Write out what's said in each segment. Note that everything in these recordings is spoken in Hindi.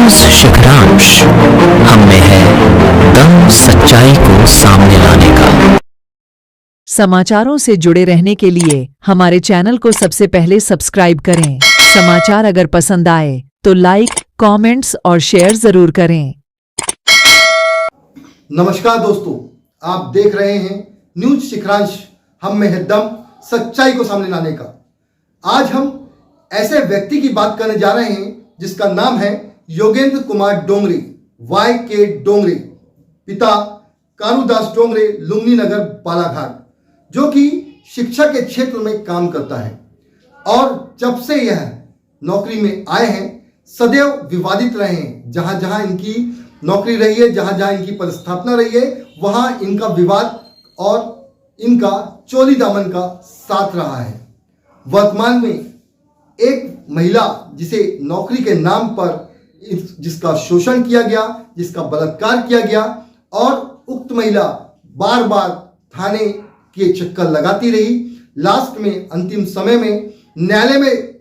न्यूज शिखरांश, हम में है दम सच्चाई को सामने लाने का। समाचारों से जुड़े रहने के लिए हमारे चैनल को सबसे पहले सब्सक्राइब करें। समाचार अगर पसंद आए तो लाइक, कमेंट्स और शेयर जरूर करें। नमस्कार दोस्तों, आप देख रहे हैं न्यूज शिखरांश, हम में है दम सच्चाई को सामने लाने का। आज हम ऐसे व्यक्ति की बात करने जा रहे हैं जिसका नाम है योगेंद्र कुमार डोंगरे, YK डोंगरे, पिता कारूदास डोंगरे, लुम्बिनी नगर, बालाघाट, जो कि शिक्षा के क्षेत्र में काम करता है और जब से यह नौकरी में आए हैं सदैव विवादित रहे हैं। जहां जहां इनकी नौकरी रही है, जहां जहां इनकी पदस्थापना रही है, वहां इनका विवाद और इनका चोली दामन का साथ रहा है। वर्तमान में एक महिला जिसे नौकरी के नाम पर जिसका शोषण किया गया, जिसका बलात्कार किया गया और उक्त महिला बार बार थाने के चक्कर लगाती रही। लास्ट में अंतिम समय में न्यायालय में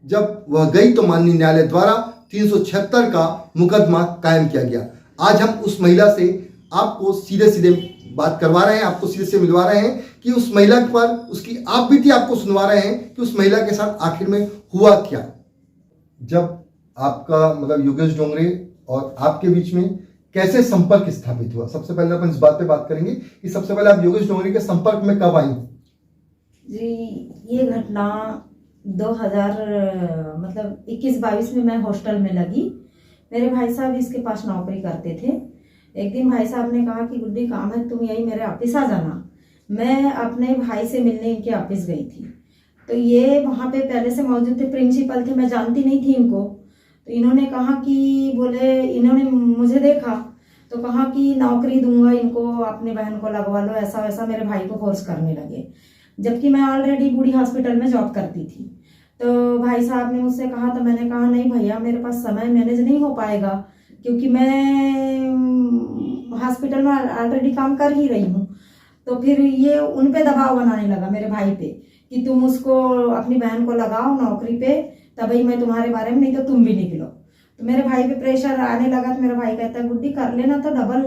जब वह गई तो माननीय न्यायालय द्वारा 376 का मुकदमा कायम किया गया। आज हम उस महिला से आपको सीधे सीधे बात करवा रहे हैं, आपको सीधे से मिलवा रहे हैं कि उस महिला पर उसकी आप बीती आपको सुनवा रहे हैं कि उस महिला के साथ आखिर में हुआ क्या। जब आपका मतलब योगेश डोंगरे और आपके बीच में कैसे संपर्क स्थापित हुआ, सबसे पहले अपन इस बात पे बात करेंगे कि सबसे पहले आप योगेश डोंगरे के संपर्क में कब आई? जी, ये घटना 2000 मतलब 21-22 में मैं हॉस्टल में लगी। मेरे भाई साहब इसके पास नौकरी करते थे। एक दिन भाई साहब ने कहा कि गुड्डी काम है, तुम यही मेरे ऑफिस आ जाना। मैं अपने भाई से मिलने इनके ऑफिस गई थी तो ये वहाँ पे पहले से मौजूद थे, प्रिंसिपल थे, मैं जानती नहीं थी इनको। तो इन्होंने कहा कि बोले, इन्होंने मुझे देखा तो कहा कि नौकरी दूंगा इनको, अपनी बहन को लगवा लो, ऐसा वैसा मेरे भाई को फोर्स करने लगे। जबकि मैं ऑलरेडी बूढ़ी हॉस्पिटल में जॉब करती थी। तो भाई साहब ने मुझसे कहा तो मैंने कहा नहीं भैया, मेरे पास समय मैनेज नहीं हो पाएगा क्योंकि मैं हॉस्पिटल में ऑलरेडी काम कर ही रही हूँ। तो फिर ये उन पे दबाव बनाने लगा मेरे भाई पे कि तुम उसको अपनी बहन को लगाओ नौकरी पे, तभी मैं तुम्हारे बारे में, नहीं तो तुम भी निकलो। तो मेरे भाई पे प्रेशर आने लगा तो मेरा भाई कहता है गुड्डी कर लेना तो डबल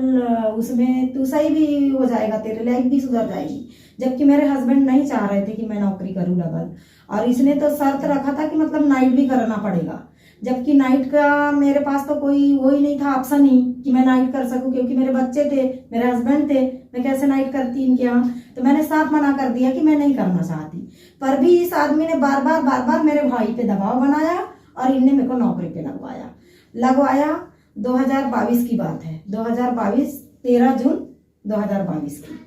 उसमें तू सही भी हो जाएगा, तेरे लाइफ भी सुधर जाएगी। जबकि मेरे हस्बैंड नहीं चाह रहे थे कि मैं नौकरी करूँ डबल, और इसने तो शर्त रखा था कि मतलब नाइट भी करना पड़ेगा। जबकि नाइट का मेरे पास तो कोई वो ही नहीं था, ऑप्शन ही कि मैं नाइट कर सकूं, क्योंकि मेरे बच्चे थे, मेरे हस्बैंड थे, मैं कैसे नाइट करती इनके यहाँ। तो मैंने साफ मना कर दिया कि मैं नहीं करना चाहती। पर भी इस आदमी ने बार बार मेरे भाई पे दबाव बनाया और इनने मेरे को नौकरी पे लगवाया। 2022 की बात है, 2022 13 जून 2022 की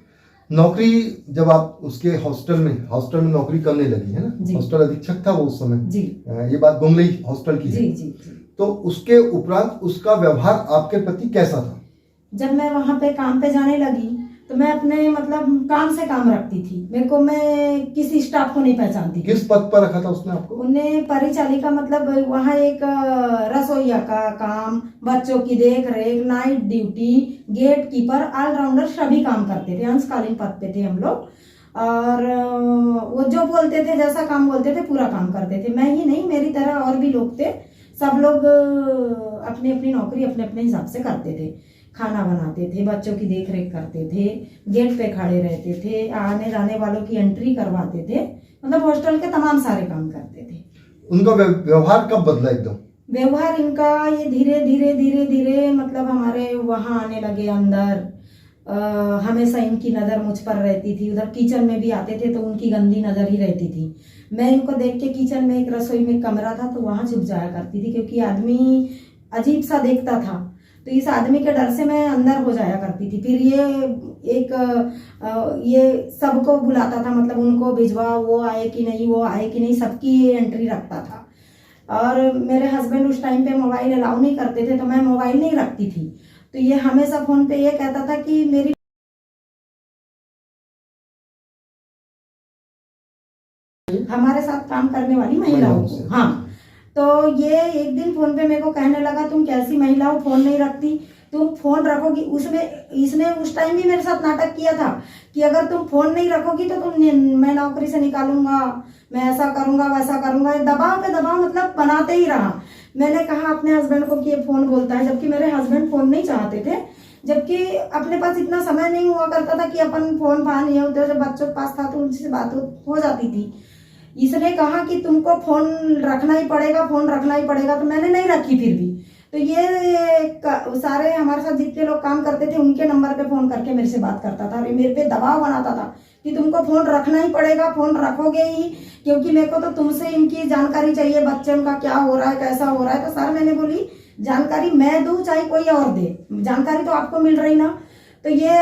नौकरी। जब आप उसके हॉस्टल में नौकरी करने लगी है ना, हॉस्टल अधीक्षक था वो उस समय जी। ये बात गोंगलई हॉस्टल की है जी। तो उसके उपरांत उसका व्यवहार आपके प्रति कैसा था? जब मैं वहां पे काम पे जाने लगी तो मैं अपने मतलब काम से काम रखती थी। मेरे को, मैं किसी स्टाफ को नहीं पहचानती। किस पद पर रखा था उसने आपको? उन्हें परिचालिका, मतलब वहाँ एक रसोईया का काम, बच्चों की देख रेख, night duty, gatekeeper, all rounder सभी काम करते थे। अंशकालीन पद पे थे हम लोग और वो जो बोलते थे, जैसा काम बोलते थे पूरा काम करते थे। मैं ही नहीं, मेरी तरह और भी लोग थे। सब लोग अपनी अपनी नौकरी अपने अपने हिसाब से करते थे। खाना बनाते थे, बच्चों की देख रेख करते थे, गेट पे खड़े रहते थे, आने जाने वालों की एंट्री करवाते थे, मतलब हॉस्टल के तमाम सारे काम करते थे। उनका व्यवहार कब बदला एकदम? व्यवहार इनका ये धीरे धीरे मतलब हमारे वहाँ आने लगे अंदर। हमेशा इनकी नज़र मुझ पर रहती थी। उधर किचन में भी आते थे तो उनकी गंदी नज़र ही रहती थी। मैं इनको देख के किचन में एक रसोई में कमरा था तो वहाँ छुप जाया करती थी क्योंकि आदमी अजीब सा देखता था। तो इस आदमी के डर से मैं अंदर हो जाया करती थी। फिर ये सबको बुलाता था, मतलब उनको भिजवा, वो आए कि नहीं, सबकी एंट्री रखता था। और मेरे हस्बैंड उस टाइम पे मोबाइल अलाउ नहीं करते थे तो मैं मोबाइल नहीं रखती थी। तो ये हमेशा फोन पे ये कहता था कि मेरी हमारे साथ काम करने वाली महिलाओं को, हाँ। तो ये एक दिन फोन पे मेरे को कहने लगा, तुम कैसी महिला हो, फोन नहीं रखती, तुम फोन रखोगी। उसमें इसने उस टाइम भी मेरे साथ नाटक किया था कि अगर तुम फोन नहीं रखोगी तो मैं नौकरी से निकालूंगा, मैं ऐसा करूंगा वैसा करूंगा। दबाव पे दबाव मतलब बनाते ही रहा। मैंने कहा अपने हस्बैंड को कि ये फोन बोलता है, जबकि मेरे हस्बैंड फोन नहीं चाहते थे, जबकि अपने पास इतना समय नहीं हुआ करता था कि अपन फोन फान नहीं होते, जब बच्चों के पास था तो उनसे बात हो जाती थी। इसने कहा कि तुमको फोन रखना ही पड़ेगा, फोन रखना ही पड़ेगा, तो मैंने नहीं रखी फिर भी। तो ये सारे हमारे साथ जितने लोग काम करते थे उनके नंबर पे फोन करके मेरे से बात करता था और मेरे पे दबाव बनाता था कि तुमको फोन रखना ही पड़ेगा, फोन रखोगे ही, क्योंकि मेरे को तो तुमसे इनकी जानकारी चाहिए, बच्चे का क्या हो रहा है, कैसा हो रहा है। तो सर मैंने बोली जानकारी मैं दूं चाहे कोई और दे, जानकारी तो आपको मिल रही ना। तो ये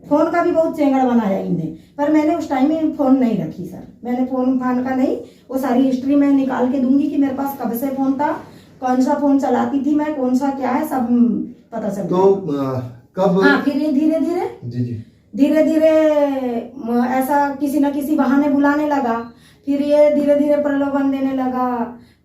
फोन का भी बहुत चेंगड़ बनाया इनने, पर मैंने उस टाइम में फोन नहीं रखी सर, मैंने फोन फान का नहीं, वो सारी हिस्ट्री मैं निकाल के दूंगी कि मेरे पास कब से फोन था, कौन सा फोन चलाती थी मैं, कौन सा क्या है, सब पता चल। तो कब? हाँ, फिर ये धीरे धीरे धीरे धीरे ऐसा किसी न किसी बहाने बुलाने लगा, फिर ये धीरे धीरे प्रलोभन देने लगा,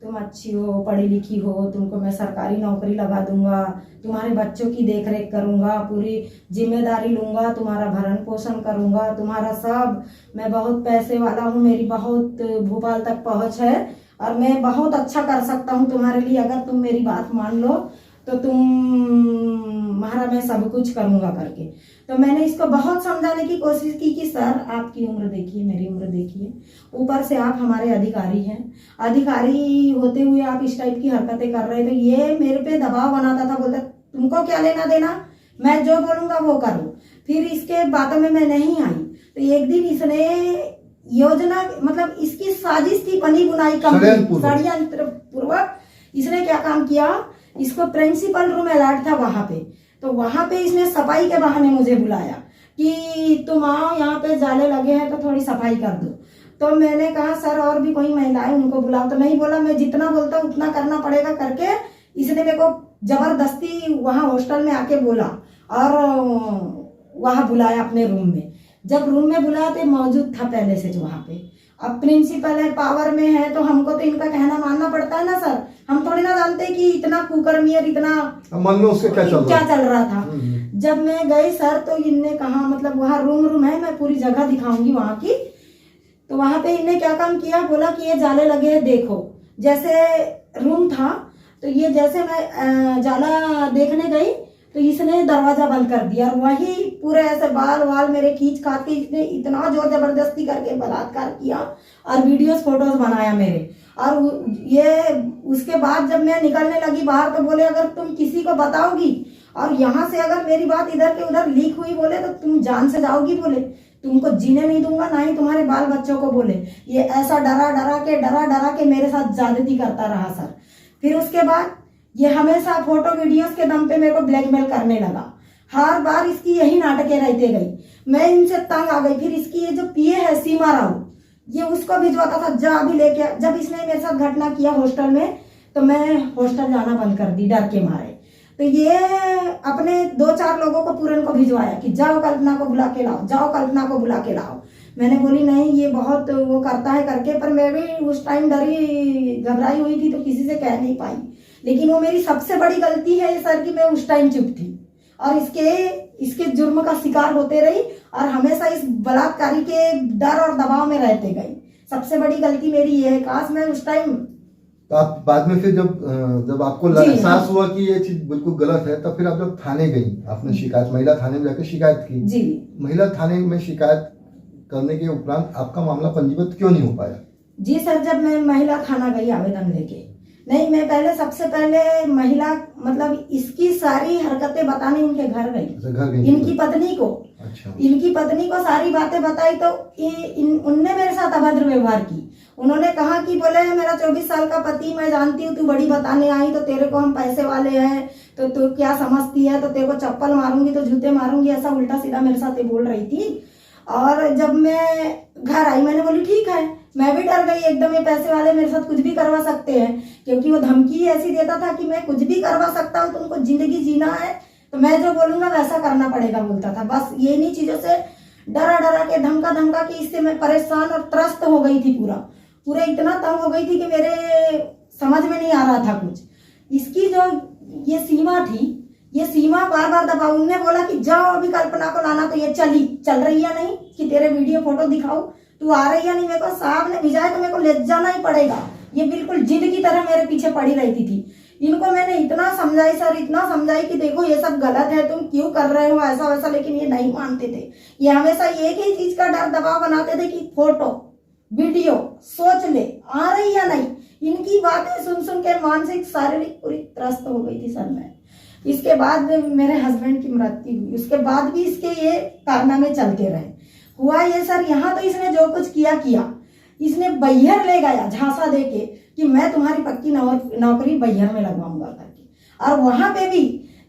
तुम अच्छी हो, पढ़ी लिखी हो, तुमको मैं सरकारी नौकरी लगा दूंगा, तुम्हारे बच्चों की देख रेख करूंगा, पूरी जिम्मेदारी लूंगा, तुम्हारा भरण पोषण करूंगा, तुम्हारा सब, मैं बहुत पैसे वाला हूँ, मेरी बहुत भोपाल तक पहुंच है और मैं बहुत अच्छा कर सकता हूँ तुम्हारे लिए, अगर तुम मेरी बात मान लो तो तुम्हारा मैं सब कुछ करूंगा करके। तो मैंने इसको बहुत समझाने की कोशिश की कि सर आपकी उम्र देखिए, मेरी उम्र देखिए, ऊपर से आप हमारे अधिकारी हैं, अधिकारी होते हुए आप इस टाइप की हरकतें कर रहे थे। ये मेरे पे दबाव बनाता था, बोलता तुमको क्या लेना देना, मैं जो बोलूंगा वो करो। फिर इसके बातों में मैं नहीं आई, तो एक दिन इसने योजना, मतलब इसकी साजिश थी बनी बुनाई षड्यंत्र पूर्वक, इसने क्या काम किया, इसको प्रिंसिपल रूम अलर्ट था वहां पे, तो वहां पे इसने सफाई के बहाने मुझे बुलाया कि तुम आओ, यहाँ पे जाले लगे हैं तो थोड़ी सफाई कर दो। तो मैंने कहा सर और भी कोई महिलाएं उनको बुलाओ, तो नहीं बोला मैं जितना बोलता हूँ उतना करना पड़ेगा करके इसने मेरे को जबरदस्ती वहां हॉस्टल में आके बोला और वहां बुलाया अपने रूम में। जब रूम में बुलाया तो मौजूद था पहले से जो वहां पे, अब प्रिंसिपल है, पावर में है, तो हमको तो इनका कहना मानना पड़ता है ना सर, हम थोड़ी ना जानते कि इतना कुकर्मी और इतना मन में उसके क्या चल रहा था। जब मैं गई सर तो इनने कहा, मतलब वहाँ रूम है, मैं पूरी जगह दिखाऊंगी वहां की, तो वहां पे इनने क्या काम किया, बोला कि ये जाले लगे हैं देखो। जैसे रूम था तो ये जैसे मैं जाला देखने गई तो इसने दरवाजा बंद कर दिया और वही पूरे ऐसे बाल वाल मेरे खींच खाच के इसने इतना जोर जबरदस्ती करके बलात्कार किया और वीडियोस फोटोज बनाया मेरे। और ये उसके बाद जब मैं निकलने लगी बाहर तो बोले अगर तुम किसी को बताओगी और यहाँ से अगर मेरी बात इधर के उधर लीक हुई बोले तो तुम जान से जाओगी, बोले तुमको जीने नहीं दूंगा, ना ही तुम्हारे बाल बच्चों को। बोले ये ऐसा डरा डरा के मेरे साथ ज्यादती करता रहा सर। फिर उसके बाद ये हमेशा फोटो वीडियोस के दम पे मेरे को ब्लैकमेल करने लगा, हर बार इसकी यही नाटकें रहते गई। मैं इनसे तंग आ गई। फिर इसकी ये जो पीए है सीमा राव, ये उसको भिजवाता था जा अभी लेके। जब इसने मेरे साथ घटना किया हॉस्टल में तो मैं हॉस्टल जाना बंद कर दी डर के मारे। तो ये अपने 2-4 लोगों को पूरन को भिजवाया कि जाओ कल्पना को बुला के लाओ, जाओ कल्पना को बुला के लाओ। मैंने बोली नहीं ये बहुत वो करता है करके, पर मैं भी उस टाइम डरी घबराई हुई थी तो किसी से कह नहीं पाई। लेकिन वो मेरी सबसे बड़ी गलती है ये सर कि मैं उस टाइम चुप थी और इसके जुर्म का शिकार होते रही और हमेशा इस बलात्कारी के डर और दबाव में रहते गई। सबसे बड़ी गलती मेरी ये है, काश मैं उस टाइम। तो आप बाद में फिर जब आपको एहसास हुआ कि ये चीज बिल्कुल गलत है, तब फिर आप जब थाने गई, आपने शिकायत, महिला थाने में जाकर शिकायत की जी। महिला थाने में शिकायत करने के उपरांत आपका मामला पंजीबद्ध क्यों नहीं हो पाया? जी सर, जब मैं महिला थाना गई आवेदन लेके, नहीं मैं पहले सबसे पहले महिला मतलब इसकी सारी हरकतें बताने उनके घर गई, इनकी पत्नी को। अच्छा। इनकी पत्नी को सारी बातें बताई तो उनने मेरे साथ अभद्र व्यवहार की। उन्होंने कहा कि बोले मेरा 24 साल का पति, मैं जानती हूँ तू बड़ी बताने आई तो तेरे को हम पैसे वाले हैं तो तू क्या समझती है, तो तेरे को चप्पल मारूंगी तो जूते मारूंगी, ऐसा उल्टा सीधा मेरे साथ ये बोल रही थी। और जब मैं घर आई मैंने बोली ठीक है, मैं भी डर गई एकदम, ये पैसे वाले मेरे साथ कुछ भी करवा सकते हैं, क्योंकि वो धमकी ऐसी देता था कि मैं कुछ भी करवा सकता हूँ, तुमको जिंदगी जीना है तो मैं जो बोलूंगा वैसा करना पड़ेगा बोलता था। बस ये इन्हीं चीजों से डरा के धमका के इससे मैं परेशान और त्रस्त हो गई थी, पूरे इतना तंग हो गई थी कि मेरे समझ में नहीं आ रहा था कुछ। इसकी जो ये सीमा थी, ये सीमा बार बार दबा। उनने बोला कि जाओ अभी कल्पना को लाना, तो ये चल रही है नहीं कि तेरे वीडियो फोटो दिखाओ, तू आ रही है नहीं, मेरे को साहब ने भिजाया तो मेरे को ले जाना ही पड़ेगा। ये बिल्कुल जिद की तरह मेरे पीछे पड़ी रहती थी। इनको मैंने इतना समझाई सर, इतना समझाई कि देखो ये सब गलत है, तुम क्यों कर रहे हो ऐसा वैसा, लेकिन ये नहीं मानते थे। ये हमेशा एक ही चीज का डर दबाव बनाते थे कि फोटो वीडियो सोच ले आ रही या नहीं। इनकी बातें सुन सुन के मानसिक शारीरिक पूरी त्रस्त हो गई थी सर मैं। इसके बाद मेरे हस्बैंड की मृत्यु हुई, उसके बाद भी इसके ये कारनामे चलते रहे। हुआ ये सर, यहाँ तो इसने जो कुछ किया, इसने बैहर ले गया झांसा दे के कि मैं तुम्हारी पक्की नौकरी बैहर में लगवाऊंगा करके। और वहां पे भी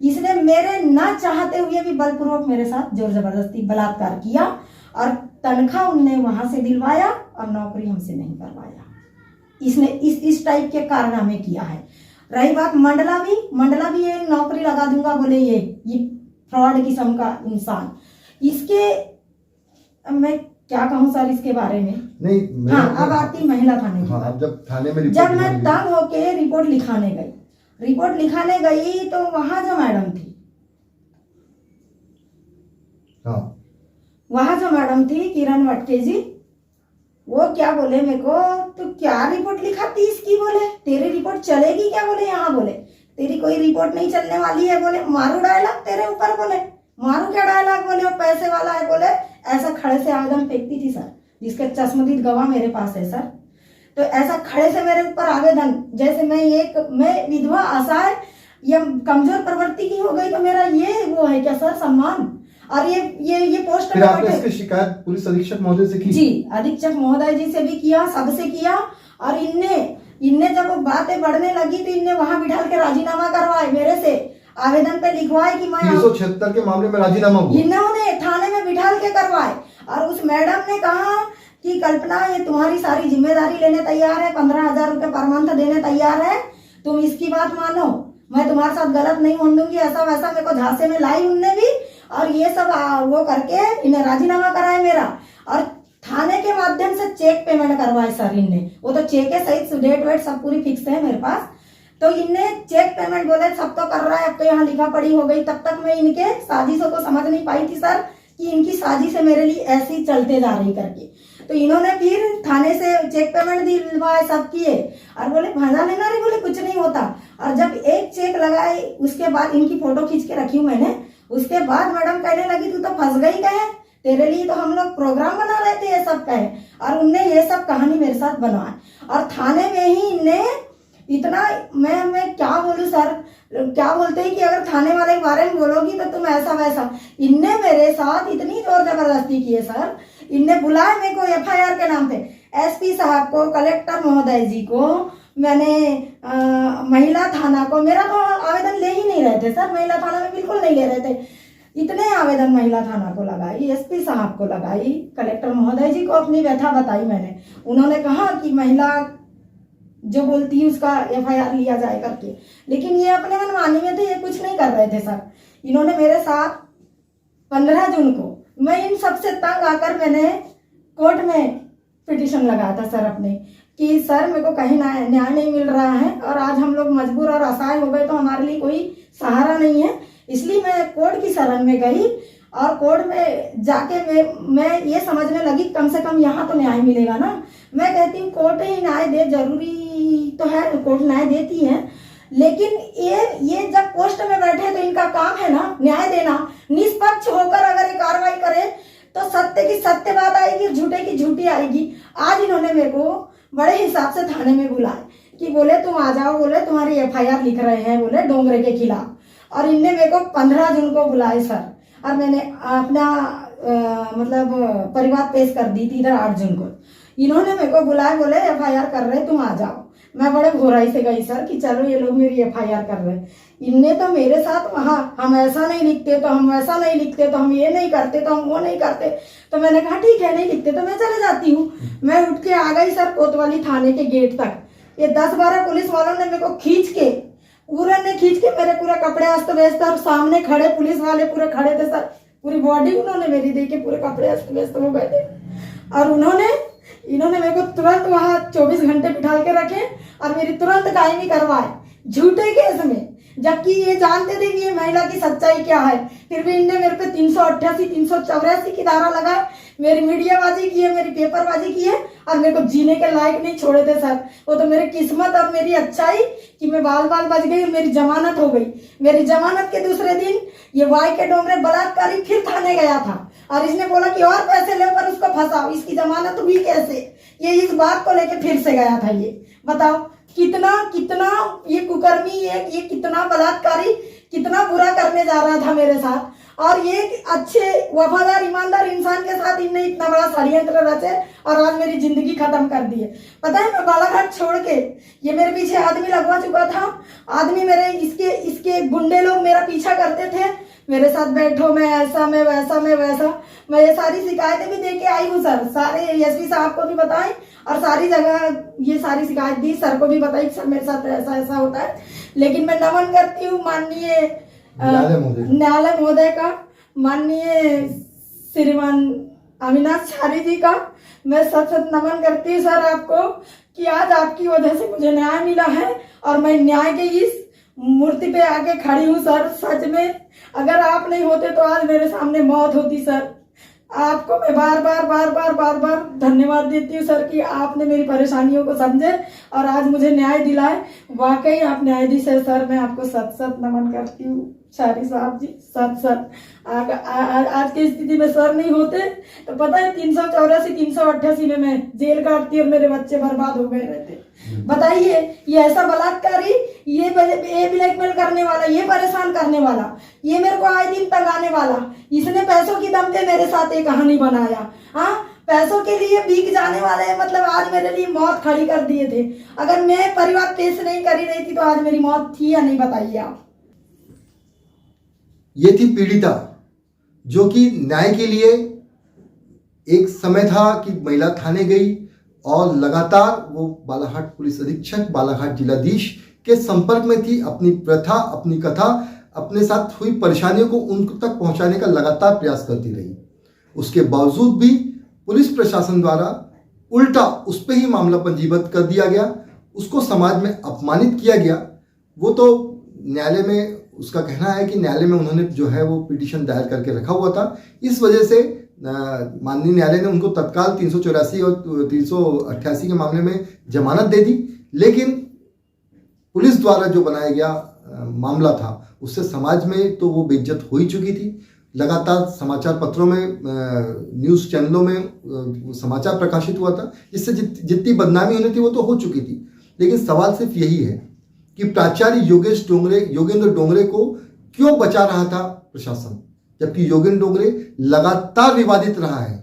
इसने मेरे ना चाहते हुए भी बलपूर्वक मेरे साथ जोर जबरदस्ती बलात्कार किया और तनख्वाह उनने वहां से दिलवाया और नौकरी हमसे नहीं करवाया। इसने इस टाइप के कारनामे किया है। रही बात मंडला भी ये नौकरी लगा दूंगा बोले, ये फ्रॉड किस्म का इंसान। इसके मैं क्या कहूँ सर इसके बारे में। नहीं हाँ, अब आती महिला थाने की। हाँ, जब थाने में जब मैं तंग होके रिपोर्ट लिखाने गई तो वहां जो मैडम थी, हाँ, वहां जो मैडम थी किरण वटके जी, वो क्या बोले मेरे को, तू क्या रिपोर्ट लिखाती इसकी, बोले तेरी रिपोर्ट चलेगी क्या, बोले यहाँ बोले तेरी कोई रिपोर्ट नहीं चलने वाली है, बोले मारू डायलॉग तेरे ऊपर, बोले मारू क्या डायलॉग, बोले वो पैसे वाला है, बोले ऐसा खड़े से आवेदन फेंकती थी सर, जिसके चश्मदीद गवाह मेरे पास है सर। तो ऐसा खड़े से मेरे ऊपर आवेदन, जैसे मैं विधवा असहाय या कमजोर प्रवृत्ति की हो गई तो मेरा ये वो है क्या सर सम्मान। और ये पोस्ट फिर आपने इसकी शिकायत पुलिस अधीक्षक महोदय से की? जी, अधीक्षक महोदय जी से भी किया, सबसे किया। और इनने जब बातें बढ़ने लगी तो इनने वहां बिठा के राजीनामा करवाए, मेरे से आवेदन पे लिखवाए कि मैं 376 के मामले में राजीनामा हुआ, इन्होंने थाने में बिठा के करवाए। और उस मैडम ने कहा कि कल्पना ये तुम्हारी सारी जिम्मेदारी लेने तैयार है, 15,000 रुपए पर मंथ देने तैयार है, तुम इसकी बात मानो, मैं तुम्हारे साथ गलत नहीं होने दूंगी, ऐसा वैसा मेरे को झांसे में लाई उनने भी। और ये सब वो करके इन्हें राजीनामा कराए मेरा, और थाने के माध्यम से चेक पेमेंट करवाए सर इनने, वो तो चेक है सही, डेट वेट सब पूरी फिक्स है मेरे पास। तो इनने चेक पेमेंट बोले सब तो कर रहा है, अब तो यहाँ लिखा पड़ी हो गई। तब तक मैं इनके साजिशों को समझ नहीं पाई थी सर कि इनकी साजिश है मेरे लिए ऐसी चलते जा रही करके। तो इन्होंने फिर थाने से चेक पेमेंट दिलवाए, सब किए और बोले भाजा लेना रे, बोले कुछ नहीं होता। और जब एक चेक लगाए उसके बाद इनकी फोटो खींच के रखी हूँ मैंने, उसके बाद मैडम कहने लगी तू तो फंस गई कहे, तेरे लिए तो हम लोग प्रोग्राम बना रहे थे ये सब कहे। और उनने ये सब कहानी मेरे साथ बनवाए और थाने में ही इनने इतना, मैं क्या बोलूं सर, क्या बोलते हैं कि अगर थाने वाले के बारे में बोलोगी तो तुम ऐसा वैसा। इनने मेरे साथ इतनी जोर जबरदस्ती की है सर, इनने बुलाया मेरे को FIR के नाम पे, SP साहब को, कलेक्टर महोदय जी को, मैंने महिला थाना को, मेरा तो आवेदन ले ही नहीं रहे थे सर, महिला थाना में बिल्कुल नहीं ले रहे थे। इतने आवेदन महिला थाना को लगाई, SP साहब को लगाई, कलेक्टर महोदय जी को अपनी व्यथा बताई मैंने। उन्होंने कहा कि महिला जो बोलती है उसका FIR लिया जाए करके, लेकिन ये अपने मनमानी में थे, ये कुछ नहीं कर रहे थे सर। इन्होंने मेरे साथ 15 जून को, मैं इन सबसे तंग आकर मैंने कोर्ट में पिटीशन लगाया था सर अपने, कि सर मेरे को कहीं न्याय नहीं मिल रहा है और आज हम लोग मजबूर और असहाय हो गए, तो हमारे लिए कोई सहारा नहीं है। इसलिए मैं कोर्ट की शरण में गई और कोर्ट में जाके मैं ये समझने लगी कम से कम यहाँ तो न्याय मिलेगा ना। मैं कहती हूँ कोर्ट ही न्याय दे, जरूरी तो है, कोर्ट न्याय देती है, लेकिन ये जब पोस्ट में बैठे तो इनका काम है ना न्याय देना। निष्पक्ष होकर अगर ये कार्रवाई करे तो सत्य की सत्य बात आएगी, झूठे की झूठी आएगी। आज इन्होंने मेरे को बड़े हिसाब से थाने में बुलाए कि बोले तुम आ जाओ, बोले तुम्हारी FIR लिख रहे हैं, बोले डोंगरे के खिलाफ। और इनने मेरे को 15 जून को बुलाए सर, और मैंने अपना मतलब परिवार पेश कर दी थी इधर 8 जून को। इन्होंने मेरे को बुलाए, बोले FIR कर रहे तुम आ जाओ। मैं बड़े घोराई से गई सर कि चलो ये लोग मेरी FIR कर रहे। इनने तो मेरे साथ वहाँ हम ऐसा नहीं लिखते तो हम वैसा नहीं लिखते, तो हम ये नहीं करते तो हम वो नहीं करते। तो मैंने कहा ठीक है, नहीं लिखते तो मैं चले जाती हूँ। मैं उठ के आ गई सर कोतवाली थाने के गेट तक। ये 10-12 पुलिस वालों ने मेरे को खींच के मेरे पूरे कपड़े अस्त व्यस्त, और सामने खड़े पुलिस वाले पूरे खड़े थे सर, पूरी बॉडी उन्होंने मेरी देख के पूरे कपड़े अस्त व्यस्त हो गए थे। और इन्होंने मेरे को तुरंत वहां 24 घंटे बिठा के रखे और मेरी तुरंत कायमी करवाए, झूठे केस में। जबकि ये जानते थे कि ये महिला की सच्चाई क्या है, फिर भी इनने मेरे पे 388 384 की धारा लगाए, मेरी मीडियाबाजी की है, मेरी पेपरबाजी की है और मेरे को जीने के लायक नहीं छोड़े थे सर। वो तो मेरी किस्मत और मेरी अच्छाई कि मैं बाल बाल बच गई, मेरी जमानत हो गई। मेरी जमानत के दूसरे दिन ये वाई के डोंगरे बलात्कारी फिर थाने गया था और इसने बोला कि और पैसे लेकर उसको फंसाओ, इसकी जमानत हुई कैसे, ये इस बात को लेके फिर से गया था। ये बताओ कितना कितना ये कुकर्मी, ये कितना बलात्कारी, कितना बुरा करने जा रहा था मेरे साथ। और ये अच्छे वफादार ईमानदार इंसान के साथ इनने इतना बड़ा षड्यंत्र रचे और आज मेरी जिंदगी खत्म कर दी है। पता है मैं बालाघाट छोड़ के, ये मेरे पीछे आदमी लगवा चुका था, आदमी मेरे इसके गुंडे लोग मेरा पीछा करते थे, मेरे साथ बैठो, मैं ऐसा मैं वैसा मैं वैसा। मैं ये सारी शिकायतें भी दे के आई हूँ सर, सारे एसपी साहब को भी बताई और सारी जगह ये सारी शिकायत दी, सर को भी बताई सर मेरे साथ ऐसा ऐसा होता है। लेकिन मैं नमन करती हूँ माननीय न्यायालय महोदय का, माननीय श्रीमान अविनाश छारी जी का मैं सत नमन करती हूँ सर आपको कि आज आपकी वजह से मुझे न्याय मिला है और मैं न्याय के इस मूर्ति पे आके खड़ी हूँ सर। सच में अगर आप नहीं होते तो आज मेरे सामने मौत होती सर। आपको मैं बार बार धन्यवाद देती हूँ सर कि आपने मेरी परेशानियों को समझे और आज मुझे न्याय दिलाए। वाकई आप न्यायाधीश है सर, मैं आपको सत नमन करती हूँ छारी साहब जी, सत। आज की स्थिति में सर नहीं होते तो पता है 384 388 में मैं जेल काटती और मेरे बच्चे बर्बाद हो गए रहते। बताइए, ये ऐसा बलात्कारी, ये ब्लैकमेल करने वाला, ये परेशान करने वाला, ये मेरे को आए दिन तंगाने वाला, इसने पैसों की दम पे मेरे साथ एक कहानी बनाया। हाँ, पैसों के लिए बिक जाने वाले, मतलब आज मेरे लिए मौत खड़ी कर दिए थे। अगर मैं परिवार पेश नहीं करी रही थी तो आज मेरी मौत थी या नहीं, बताइए आप। ये थी पीड़िता जो कि न्याय के लिए एक समय था कि महिला थाने गई और लगातार वो बालाघाट पुलिस अधीक्षक, बालाघाट जिलाधीश के संपर्क में थी। अपनी प्रथा, अपनी कथा, अपने साथ हुई परेशानियों को उन तक पहुंचाने का लगातार प्रयास करती रही। उसके बावजूद भी पुलिस प्रशासन द्वारा उल्टा उस पर ही मामला पंजीबद्ध कर दिया गया, उसको समाज में अपमानित किया गया। वो तो न्यायालय में, उसका कहना है कि न्यायालय में उन्होंने जो है वो पिटीशन दायर करके रखा हुआ था। इस वजह से माननीय न्यायालय ने उनको तत्काल 384 और 388 के मामले में जमानत दे दी। लेकिन पुलिस द्वारा जो बनाया गया मामला था उससे समाज में तो वो बेइज्जत हो ही चुकी थी। लगातार समाचार पत्रों में, न्यूज़ चैनलों में समाचार प्रकाशित हुआ था, जिससे जितनी बदनामी होनी थी वो तो हो चुकी थी। लेकिन सवाल सिर्फ यही है कि प्राचार्य योगेंद्र डोंगरे को क्यों बचा रहा था प्रशासन, जबकि योगेंद्र डोंगरे लगातार विवादित रहा है।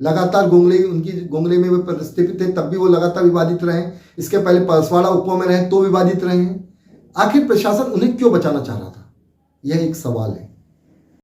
लगातार उनकी गोंगले में वे प्रतिष्ठित थे, तब भी वो लगातार विवादित रहे। इसके पहले परसवाड़ा उपवा में रहे तो विवादित रहे हैं। आखिर प्रशासन उन्हें क्यों बचाना चाह रहा था, यह एक सवाल है।